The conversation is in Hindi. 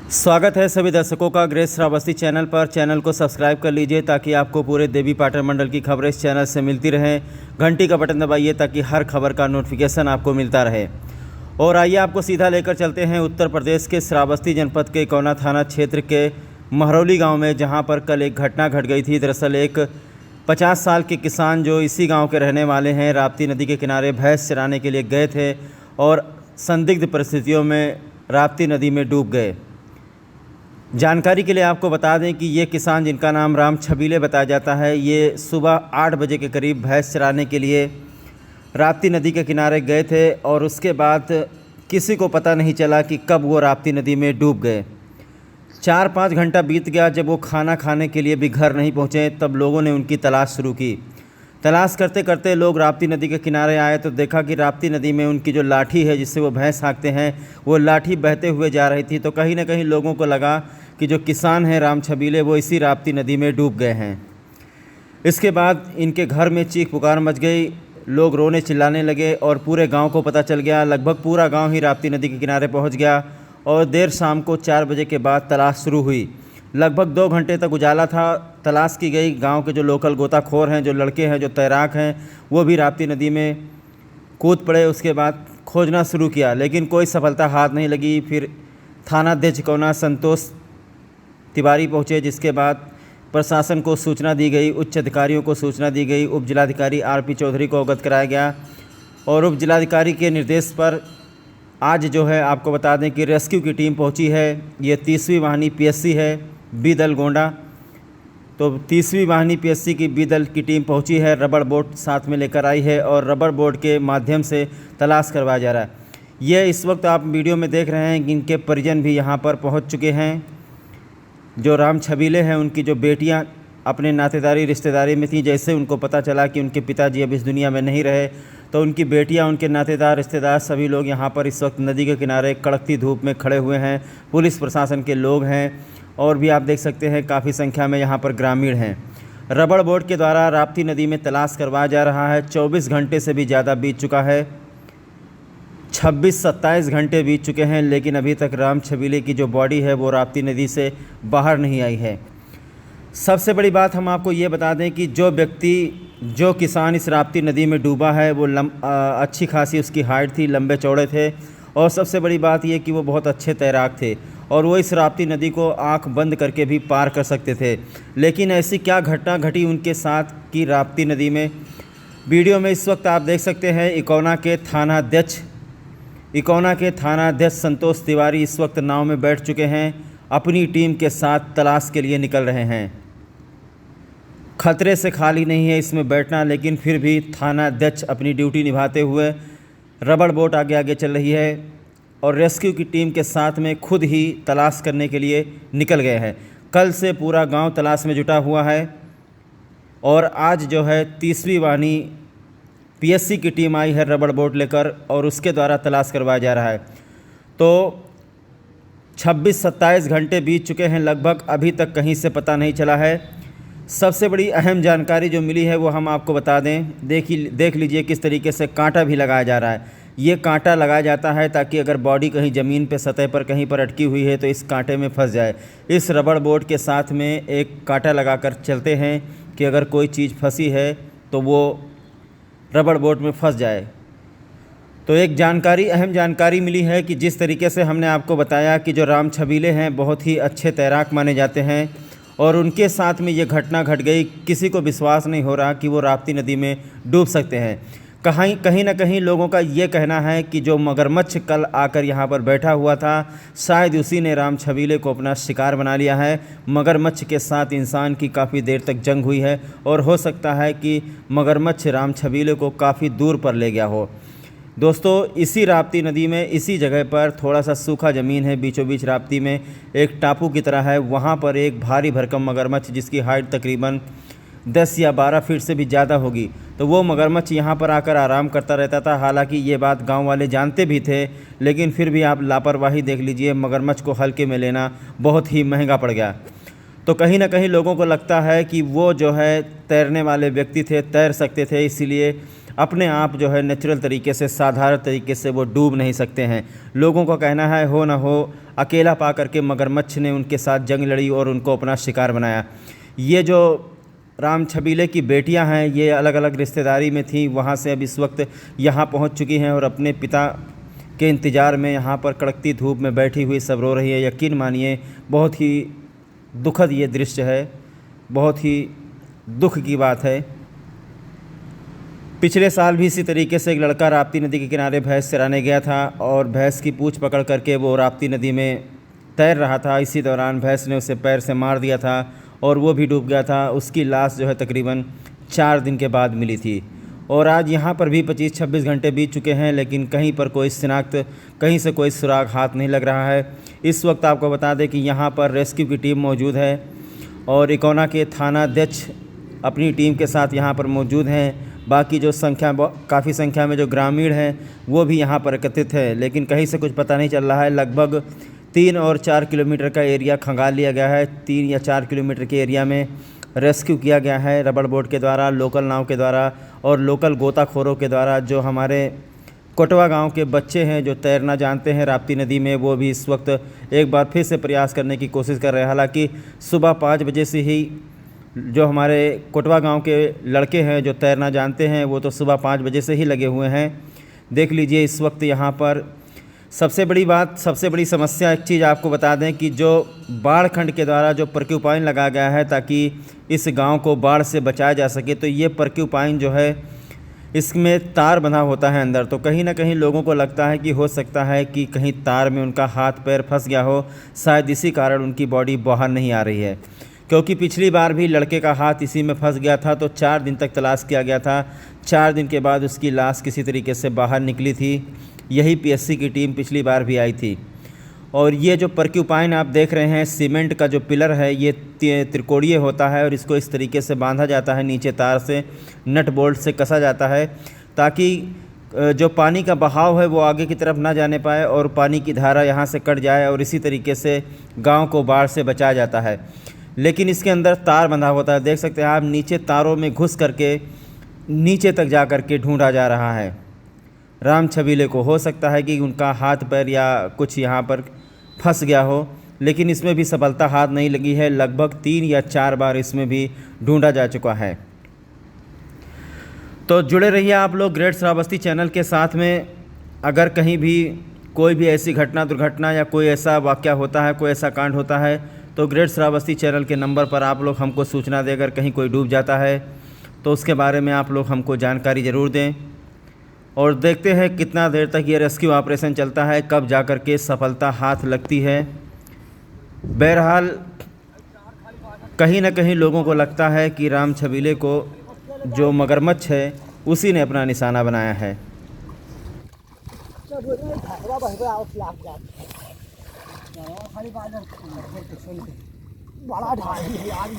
स्वागत है सभी दर्शकों का ग्रेस श्रावस्ती चैनल पर। चैनल को सब्सक्राइब कर लीजिए ताकि आपको पूरे देवी पाटन मंडल की खबरें इस चैनल से मिलती रहें। घंटी का बटन दबाइए ताकि हर खबर का नोटिफिकेशन आपको मिलता रहे। और आइए आपको सीधा लेकर चलते हैं उत्तर प्रदेश के श्रावस्ती जनपद के इकौना थाना क्षेत्र के महरौली गाँव में, जहाँ पर कल एक घटना घट गई थी। दरअसल एक 50 साल के किसान जो इसी गाँव के रहने वाले हैं, राप्ती नदी के किनारे भैंस चराने के लिए गए थे और संदिग्ध परिस्थितियों में राप्ती नदी में डूब गए। जानकारी के लिए आपको बता दें कि ये किसान, जिनका नाम राम छबीले बताया जाता है, ये सुबह 8 बजे के करीब भैंस चराने के लिए राप्ती नदी के किनारे गए थे और उसके बाद किसी को पता नहीं चला कि कब वो राप्ती नदी में डूब गए। 4-5 घंटा बीत गया। जब वो खाना खाने के लिए भी घर नहीं पहुँचे तब लोगों ने उनकी तलाश शुरू की। तलाश करते करते लोग राप्ती नदी के किनारे आए तो देखा कि राप्ती नदी में उनकी जो लाठी है जिससे वो भैंस हाँकते हैं, वो लाठी बहते हुए जा रही थी। तो कहीं ना कहीं लोगों को लगा कि जो किसान हैं राम छबीले, वो इसी राप्ती नदी में डूब गए हैं। इसके बाद इनके घर में चीख पुकार मच गई, लोग रोने चिल्लाने लगे और पूरे गांव को पता चल गया। लगभग पूरा गांव ही राप्ती नदी के किनारे पहुंच गया और देर शाम को 4 बजे के बाद तलाश शुरू हुई। लगभग 2 घंटे तक उजाला था, तलाश की गई। गांव के जो लोकल गोताखोर हैं, जो लड़के हैं, जो तैराक हैं, वो भी राप्ती नदी में कूद पड़े। उसके बाद खोजना शुरू किया लेकिन कोई सफलता हाथ नहीं लगी। फिर थानाध्यक्ष इकौना संतोष तिवारी पहुँचे, जिसके बाद प्रशासन को सूचना दी गई, उच्च अधिकारियों को सूचना दी गई। उप जिलाधिकारी आर.पी. चौधरी को अवगत कराया गया और उप जिलाधिकारी के निर्देश पर आज जो है आपको बता दें कि रेस्क्यू की टीम पहुंची है। ये 30वीं वाहिनी पीएससी है, बी दल गोंडा। तो 30वीं वाहिनी पीएससी की बी दल की टीम पहुंची है, रबड़ बोट साथ में लेकर आई है और रबड़ बोट के माध्यम से तलाश करवाया जा रहा है। ये इस वक्त आप वीडियो में देख रहे हैं कि इनके परिजन भी यहाँ पर पहुँच चुके हैं। जो राम छबीले हैं, उनकी जो बेटियां अपने नातेदारी रिश्तेदारी में थी, जैसे उनको पता चला कि उनके पिताजी अब इस दुनिया में नहीं रहे तो उनकी बेटियां, उनके नातेदार रिश्तेदार सभी लोग यहाँ पर इस वक्त नदी के किनारे कड़कती धूप में खड़े हुए हैं। पुलिस प्रशासन के लोग हैं और भी आप देख सकते हैं काफ़ी संख्या में यहाँ पर ग्रामीण हैं। रबड़ बोट के द्वारा राप्ती नदी में तलाश करवाया जा रहा है। 24 घंटे से भी ज़्यादा बीत चुका है, 26-27 घंटे बीत चुके हैं, लेकिन अभी तक राम छबीले की जो बॉडी है वो राप्ती नदी से बाहर नहीं आई है। सबसे बड़ी बात हम आपको ये बता दें कि जो किसान इस राप्ती नदी में डूबा है वो अच्छी खासी उसकी हाइट थी, लंबे चौड़े थे और सबसे बड़ी बात ये कि वो बहुत अच्छे तैराक थे और वो इस राप्ती नदी को आंख बंद करके भी पार कर सकते थे। लेकिन ऐसी क्या घटना घटी उनके साथ कि राप्ती नदी में। वीडियो में इस वक्त आप देख सकते हैं इकौना के थानाध्यक्ष संतोष तिवारी इस वक्त नाव में बैठ चुके हैं, अपनी टीम के साथ तलाश के लिए निकल रहे हैं। खतरे से खाली नहीं है इसमें बैठना, लेकिन फिर भी थानाध्यक्ष अपनी ड्यूटी निभाते हुए रबड़ बोट आगे आगे चल रही है और रेस्क्यू की टीम के साथ में खुद ही तलाश करने के लिए निकल गए हैं। कल से पूरा गांव तलाश में जुटा हुआ है और आज जो है 30वीं वाहिनी पीएससी की टीम आई है रबड़ बोट लेकर और उसके द्वारा तलाश करवाया जा रहा है। तो 26-27 घंटे बीत चुके हैं लगभग, अभी तक कहीं से पता नहीं चला है। सबसे बड़ी अहम जानकारी जो मिली है वो हम आपको बता दें। देख लीजिए किस तरीके से कांटा भी लगाया जा रहा है। ये कांटा लगाया जाता है ताकि अगर बॉडी कहीं ज़मीन पे सतह पर कहीं पर अटकी हुई है तो इस कांटे में फंस जाए। इस रबड़ बोट के साथ में एक कांटा लगाकर चलते हैं कि अगर कोई चीज़ फंसी है तो वो रबड़ बोट में फंस जाए। तो एक अहम जानकारी मिली है कि जिस तरीके से हमने आपको बताया कि जो राम छबीले हैं बहुत ही अच्छे तैराक माने जाते हैं और उनके साथ में ये घटना घट गई। किसी को विश्वास नहीं हो रहा कि वो राप्ती नदी में डूब सकते हैं। कहीं ना कहीं लोगों का ये कहना है कि जो मगरमच्छ कल आकर यहाँ पर बैठा हुआ था, शायद उसी ने राम छबीले को अपना शिकार बना लिया है। मगरमच्छ के साथ इंसान की काफ़ी देर तक जंग हुई है और हो सकता है कि मगरमच्छ राम छबीले को काफ़ी दूर पर ले गया हो। दोस्तों, इसी राप्ती नदी में, इसी जगह पर थोड़ा सा सूखा ज़मीन है, बीचों बीच राप्ती में एक टापू की तरह है। वहाँ पर एक भारी भरकम मगरमच्छ जिसकी हाइट तकरीबन 10 या 12 फीट से भी ज़्यादा होगी, तो वो मगरमच्छ यहाँ पर आकर आराम करता रहता था। हालांकि ये बात गांव वाले जानते भी थे, लेकिन फिर भी आप लापरवाही देख लीजिए, मगरमच्छ को हल्के में लेना बहुत ही महंगा पड़ गया। तो कहीं ना कहीं लोगों को लगता है कि वो जो है तैरने वाले व्यक्ति थे, तैर सकते थे, इसीलिए अपने आप जो है नेचुरल तरीके से, साधारण तरीके से वो डूब नहीं सकते हैं। लोगों का कहना है हो ना हो अकेला पा करके मगरमच्छ ने उनके साथ जंग लड़ी और उनको अपना शिकार बनाया। ये जो राम छबीले की बेटियां हैं ये अलग अलग रिश्तेदारी में थीं, वहाँ से अब इस वक्त यहाँ पहुँच चुकी हैं और अपने पिता के इंतज़ार में यहाँ पर कड़कती धूप में बैठी हुई सब रो रही है। यकीन मानिए बहुत ही दुखद ये दृश्य है, बहुत ही दुख की बात है। पिछले साल भी इसी तरीके से एक लड़का राप्ती नदी के किनारे भैंस चराने गया था और भैंस की पूँछ पकड़ करके वो राप्ती नदी में तैर रहा था। इसी दौरान भैंस ने उसे पैर से मार दिया था और वो भी डूब गया था। उसकी लाश जो है तकरीबन 4 दिन के बाद मिली थी और आज यहाँ पर भी 25-26 घंटे बीत चुके हैं, लेकिन कहीं पर कोई शिनाख्त, कहीं से कोई सुराग हाथ नहीं लग रहा है। इस वक्त आपको बता दें कि यहाँ पर रेस्क्यू की टीम मौजूद है और इकोना के थानाध्यक्ष अपनी टीम के साथ यहाँ पर मौजूद हैं। बाकी जो काफ़ी संख्या में जो ग्रामीण हैं वो भी यहाँ पर एकत्रित है, लेकिन कहीं से कुछ पता नहीं चल रहा है। लगभग 3 और 4 किलोमीटर का एरिया खंगाल लिया गया है। 3 या 4 किलोमीटर के एरिया में रेस्क्यू किया गया है रबड़ बोट के द्वारा, लोकल नाव के द्वारा और लोकल गोताखोरों के द्वारा। जो हमारे कोटवा गांव के बच्चे हैं जो तैरना जानते हैं राप्ती नदी में, वो भी इस वक्त एक बार फिर से प्रयास करने की कोशिश कर रहे हैं। हालांकि सुबह 5 बजे से ही जो हमारे कोटवा गांव के लड़के हैं जो तैरना जानते हैं वो तो सुबह 5 बजे से ही लगे हुए हैं। देख लीजिए इस वक्त यहाँ पर सबसे बड़ी समस्या एक चीज़ आपको बता दें कि जो बाढ़ खंड के द्वारा जो पर्क्यूपाइन लगाया गया है ताकि इस गांव को बाढ़ से बचाया जा सके, तो ये पर्क्यूपाइन जो है इसमें तार बंधा होता है अंदर। तो कहीं ना कहीं लोगों को लगता है कि हो सकता है कि कहीं तार में उनका हाथ पैर फंस गया हो, शायद इसी कारण उनकी बॉडी बाहर नहीं आ रही है। क्योंकि पिछली बार भी लड़के का हाथ इसी में फंस गया था तो 4 दिन तक तलाश किया गया था। 4 दिन के बाद उसकी लाश किसी तरीके से बाहर निकली थी। यही पीएससी की टीम पिछली बार भी आई थी। और ये जो पर्क्यूपाइन आप देख रहे हैं, सीमेंट का जो पिलर है ये त्रिकोणीय होता है और इसको इस तरीके से बांधा जाता है, नीचे तार से नट बोल्ट से कसा जाता है ताकि जो पानी का बहाव है वो आगे की तरफ ना जाने पाए और पानी की धारा यहाँ से कट जाए और इसी तरीके से गाँव को बाढ़ से बचाया जाता है। लेकिन इसके अंदर तार बंधा होता है, देख सकते हैं आप, नीचे तारों में घुस करके नीचे तक जा कर के ढूंढा जा रहा है राम छबीले को। हो सकता है कि उनका हाथ पैर या कुछ यहाँ पर फंस गया हो, लेकिन इसमें भी सफलता हाथ नहीं लगी है। लगभग 3 या 4 बार इसमें भी ढूंढा जा चुका है। तो जुड़े रहिए आप लोग ग्रेट श्रावस्ती चैनल के साथ में। अगर कहीं भी कोई भी ऐसी घटना, दुर्घटना या कोई ऐसा वाक़या होता है, कोई ऐसा कांड होता है तो ग्रेट श्रावस्ती चैनल के नंबर पर आप लोग हमको सूचना दें। अगर कहीं कोई डूब जाता है तो उसके बारे में आप लोग हमको जानकारी ज़रूर दें और देखते हैं कितना देर तक ये रेस्क्यू ऑपरेशन चलता है, कब जा कर के सफलता हाथ लगती है। बहरहाल कहीं ना कहीं लोगों को लगता है कि राम छबीले को जो मगरमच्छ है उसी ने अपना निशाना बनाया है। बड़ा ढाई है यार।